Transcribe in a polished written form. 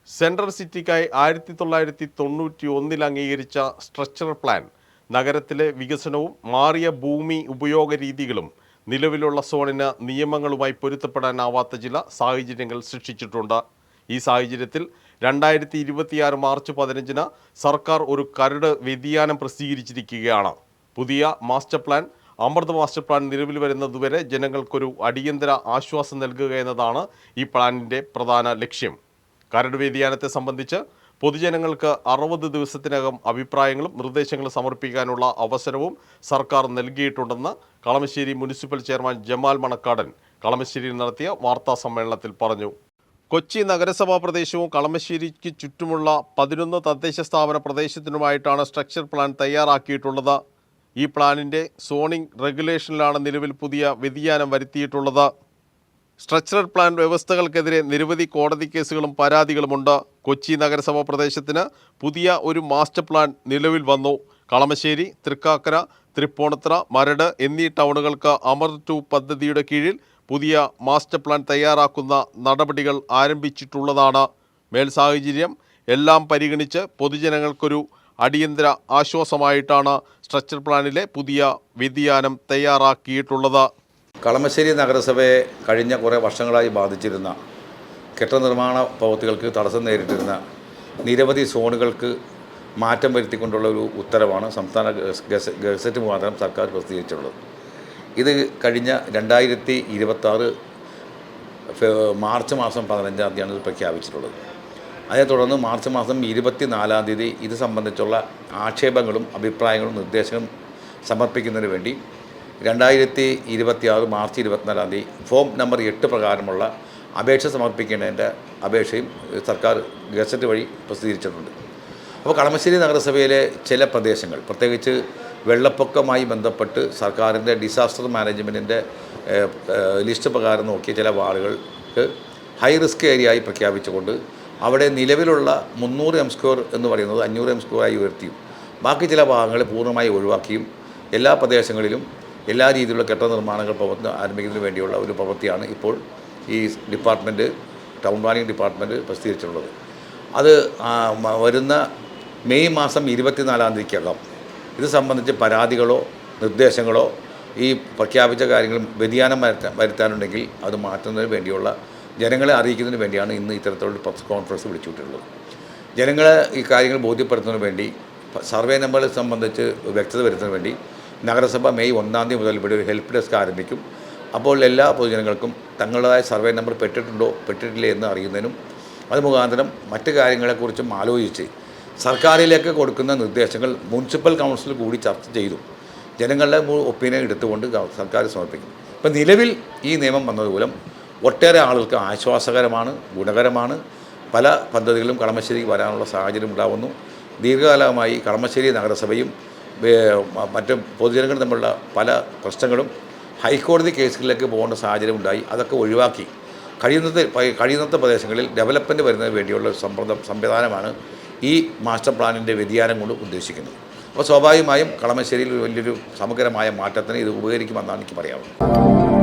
Central സിറ്റിക്കായി 1991 അംഗീകരിച്ച structural plan നഗരത്തിലെ വികസനവും മാറിയ ഭൂമി ഉപയോഗ രീതികളും നിലവിലുള്ള സോണിന് നിയമങ്ങളുമായി പൊരുത്തപ്പെടാനാവാത്ത ചില സാഹചര്യങ്ങൾ സൃഷ്ടിച്ചിട്ടുണ്ട്. ഈ സാഹചര്യത്തിൽ 2026 മാർച്ച് 15 സർക്കാർ ഒരു കരട് വ്യതിയാനം പ്രസിദ്ധീകരിച്ചിരിക്കുകയാണ്. പുതിയ മാസ്റ്റർ പ്ലാൻ അമൃത് മാസ്റ്റർ പ്ലാൻ നിലവിൽ വരുന്നതുവരെ ജനങ്ങൾക്കൊരു അടിയന്തര ആശ്വാസം നൽകുക എന്നതാണ് ഈ പ്ലാനിൻ്റെ പ്രധാന ലക്ഷ്യം. കരട് വ്യതിയാനത്തെ സംബന്ധിച്ച് പൊതുജനങ്ങൾക്ക് 60 ദിവസത്തിനകം അഭിപ്രായങ്ങളും നിർദ്ദേശങ്ങളും സമർപ്പിക്കാനുള്ള അവസരവും സർക്കാർ നൽകിയിട്ടുണ്ടെന്ന് കളമശ്ശേരി മുനിസിപ്പൽ ചെയർമാൻ ജമാൽ മണക്കാടൻ കളമശ്ശേരിയിൽ നടത്തിയ വാർത്താ സമ്മേളനത്തിൽ പറഞ്ഞു. കൊച്ചി നഗരസഭാ പ്രദേശവും കളമശ്ശേരിക്ക് ചുറ്റുമുള്ള 11 തദ്ദേശ സ്ഥാപന പ്രദേശത്തിനുമായിട്ടാണ് സ്ട്രക്ചർ പ്ലാൻ തയ്യാറാക്കിയിട്ടുള്ളത്. ഈ പ്ലാനിൻ്റെ സോണിംഗ് റെഗുലേഷനിലാണ് നിലവിൽ പുതിയ വ്യതിയാനം വരുത്തിയിട്ടുള്ളത്. സ്ട്രക്ചറൽ പ്ലാൻ വ്യവസ്ഥകൾക്കെതിരെ നിരവധി കോടതി കേസുകളും പരാതികളുമുണ്ട്. കൊച്ചി നഗരസഭാ പ്രദേശത്തിന് പുതിയ ഒരു മാസ്റ്റർ പ്ലാൻ നിലവിൽ വന്നു. കളമശ്ശേരി, തൃക്കാക്കര, തൃപ്പൂണിത്തുറ, മരട് എന്നീ ടൗണുകൾക്ക് അമൃത് 2 പദ്ധതിയുടെ കീഴിൽ പുതിയ മാസ്റ്റർ പ്ലാൻ തയ്യാറാക്കുന്ന നടപടികൾ ആരംഭിച്ചിട്ടുള്ളതാണ്. മേൽ സാഹചര്യം എല്ലാം പരിഗണിച്ച് പൊതുജനങ്ങൾക്കൊരു അടിയന്തര ആശ്വാസമായിട്ടാണ് സ്ട്രക്ചർ പ്ലാനിലെ പുതിയ വ്യതിയാനം തയ്യാറാക്കിയിട്ടുള്ളത്. കളമശ്ശേരി നഗരസഭയെ കഴിഞ്ഞ കുറേ വർഷങ്ങളായി ബാധിച്ചിരുന്ന കെട്ടിട നിർമ്മാണ പ്രവൃത്തികൾക്ക് തടസ്സം നേരിട്ടിരുന്ന നിരവധി സോണുകൾക്ക് മാറ്റം വരുത്തിക്കൊണ്ടുള്ള ഒരു ഉത്തരവാണ് സംസ്ഥാന ഗസറ്റ് മുഖാന്തരം സർക്കാർ പ്രസിദ്ധീകരിച്ചിട്ടുള്ളത്. ഇത് കഴിഞ്ഞ 2026 മാർച്ച് മാസം 15 ഇത് പ്രഖ്യാപിച്ചിട്ടുള്ളത്. അതേ തുടർന്ന് മാർച്ച് മാസം 24 ഇത് സംബന്ധിച്ചുള്ള ആക്ഷേപങ്ങളും അഭിപ്രായങ്ങളും നിർദ്ദേശങ്ങളും സമർപ്പിക്കുന്നതിന് വേണ്ടി 2026 മാർച്ച് 24 ഫോം നമ്പർ 8 പ്രകാരമുള്ള അപേക്ഷ സമർപ്പിക്കേണ്ടതിൻ്റെ അപേക്ഷയും സർക്കാർ ഗസറ്റ് വഴി പ്രസിദ്ധീകരിച്ചിട്ടുണ്ട്. അപ്പോൾ കളമശ്ശേരി നഗരസഭയിലെ ചില പ്രദേശങ്ങൾ, പ്രത്യേകിച്ച് വെള്ളപ്പൊക്കവുമായി ബന്ധപ്പെട്ട് സർക്കാരിൻ്റെ ഡിസാസ്റ്റർ മാനേജ്മെൻറ്റിൻ്റെ ലിസ്റ്റ് പ്രകാരം നോക്കിയ ചില വാർഡുകൾക്ക് ഹൈ റിസ്ക് ഏരിയയായി പ്രഖ്യാപിച്ചുകൊണ്ട് അവിടെ നിലവിലുള്ള 300 m² എന്ന് പറയുന്നത് 500 m² ആയി ഉയർത്തിയും ബാക്കി ചില ഭാഗങ്ങളെ പൂർണ്ണമായി ഒഴിവാക്കിയും എല്ലാ പ്രദേശങ്ങളിലും എല്ലാ രീതിയിലുള്ള കെട്ടിട നിർമ്മാണങ്ങൾ ആരംഭിക്കുന്നതിന് വേണ്ടിയുള്ള ഒരു പ്രവൃത്തിയാണ് ഇപ്പോൾ ഈ ഡിപ്പാർട്ട്മെൻറ്റ്, ടൗൺ പ്ലാനിംഗ് ഡിപ്പാർട്ട്മെൻറ്റ് പ്രസിദ്ധീകരിച്ചിട്ടുള്ളത്. അത് വരുന്ന മെയ് മാസം 24 ഇത് സംബന്ധിച്ച് പരാതികളോ നിർദ്ദേശങ്ങളോ ഈ പ്രഖ്യാപിച്ച കാര്യങ്ങളും വ്യതിയാനം വരുത്താനുണ്ടെങ്കിൽ അത് മാറ്റുന്നതിന് വേണ്ടിയുള്ള ജനങ്ങളെ അറിയിക്കുന്നതിന് വേണ്ടിയാണ് ഇന്ന് ഇത്തരത്തിലുള്ള പ്രസ് കോൺഫറൻസ് വിളിച്ചുവിട്ടിട്ടുള്ളത്. ജനങ്ങളെ ഈ കാര്യങ്ങൾ ബോധ്യപ്പെടുത്തുന്നതിന് വേണ്ടി സർവേ നമ്പറുകളെ സംബന്ധിച്ച് വ്യക്തത വരുത്തുന്നതിന് വേണ്ടി നഗരസഭ മെയ് 1 മുതൽ ഇവിടെ ഒരു ഹെൽപ്പ് ഡെസ്ക് ആരംഭിക്കും. അപ്പോൾ എല്ലാ പൊതുജനങ്ങൾക്കും തങ്ങളുടേതായ സർവേ നമ്പർ പെട്ടിട്ടുണ്ടോ പെട്ടിട്ടില്ലേ എന്ന് അറിയുന്നതിനും അത് മുഖാന്തരം മറ്റ് കാര്യങ്ങളെക്കുറിച്ചും ആലോചിച്ച് സർക്കാരിലേക്ക് കൊടുക്കുന്ന നിർദ്ദേശങ്ങൾ മുനിസിപ്പൽ കൗൺസിൽ കൂടി ചർച്ച ചെയ്തു ജനങ്ങളുടെ ഒപ്പീനിയൻ എടുത്തുകൊണ്ട് സർക്കാർ സമർപ്പിക്കും. ഇപ്പം നിലവിൽ ഈ നിയമം വന്നതുമൂലം ഒട്ടേറെ ആളുകൾക്ക് ആശ്വാസകരമാണ്, ഗുണകരമാണ്. പല പദ്ധതികളും കളമശ്ശേരിക്ക് വരാനുള്ള സാഹചര്യം ഉണ്ടാകുന്നു. ദീർഘകാലമായി കളമശ്ശേരി നഗരസഭയും മറ്റ് പൊതുജനങ്ങളും തമ്മിലുള്ള പല പ്രശ്നങ്ങളും ഹൈക്കോടതി കേസുകളിലേക്ക് പോകേണ്ട സാഹചര്യം ഉണ്ടായി. അതൊക്കെ ഒഴിവാക്കി കഴിയുന്നത്ര പ്രദേശങ്ങളിൽ ഡെവലപ്മെൻറ്റ് വരുന്നതിന് വേണ്ടിയുള്ള സംവിധാനമാണ് ഈ മാസ്റ്റർ പ്ലാനിൻ്റെ വ്യതിയാനം കൊണ്ട് ഉദ്ദേശിക്കുന്നത്. അപ്പോൾ സ്വാഭാവികമായും കളമശ്ശേരിയിൽ വലിയൊരു സമഗ്രമായ മാറ്റത്തിന് ഇത് ഉപകരിക്കുമെന്നാണ് എനിക്ക് പറയാവുന്നത്.